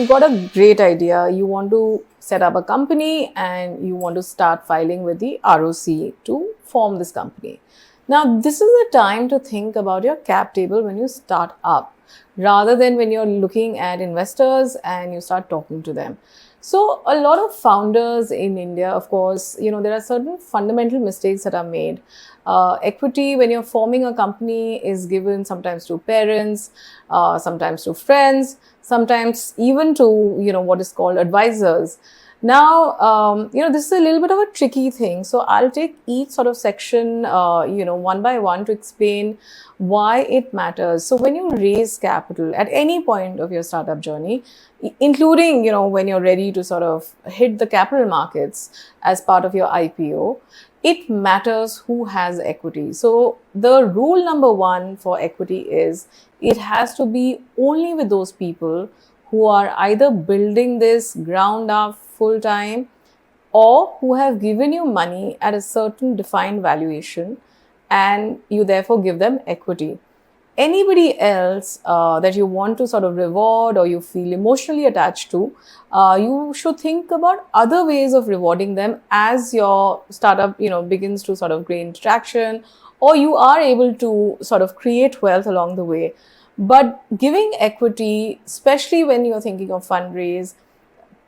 you've got a great idea. You want to set up a company and you want to start filing with the ROC to form this company. Now, this is the time to think about your cap table when you start up, rather than when you're looking at investors and you start talking to them. So a lot of founders in India, of course, there are certain fundamental mistakes that are made. Equity, when you're forming a company, is given sometimes to parents, sometimes to friends, sometimes even to, what is called advisors. Now, this is a little bit of a tricky thing. So I'll take each sort of section, one by one to explain why it matters. So when you raise capital at any point of your startup journey, including, when you're ready to sort of hit the capital markets as part of your IPO, it matters who has equity. So the rule number one for equity is it has to be only with those people who are either building this ground up full time or who have given you money at a certain defined valuation and you therefore give them equity. Anybody else that you want to sort of reward or you feel emotionally attached to, you should think about other ways of rewarding them as your startup, begins to sort of gain traction or you are able to sort of create wealth along the way. But giving equity, especially when you're thinking of fundraise,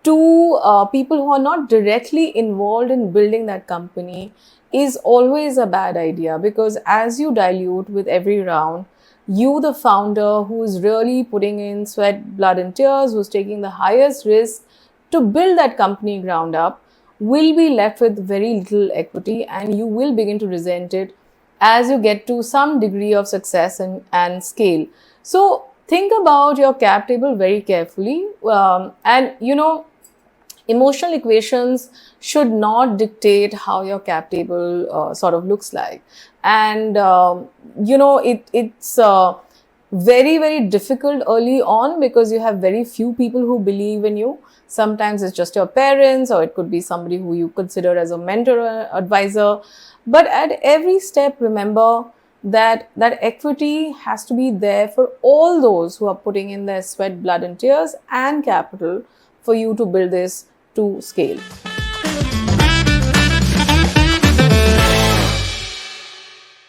to people who are not directly involved in building that company is always a bad idea, because as you dilute with every round, you, the founder who is really putting in sweat, blood and tears, who's taking the highest risk to build that company ground up, will be left with very little equity and you will begin to resent it as you get to some degree of success and scale. So think about your cap table very carefully emotional equations should not dictate how your cap table sort of looks like. And, it's very, very difficult early on because you have very few people who believe in you. Sometimes it's just your parents or it could be somebody who you consider as a mentor or advisor. But at every step, remember that equity has to be there for all those who are putting in their sweat, blood and tears and capital for you to build this to scale.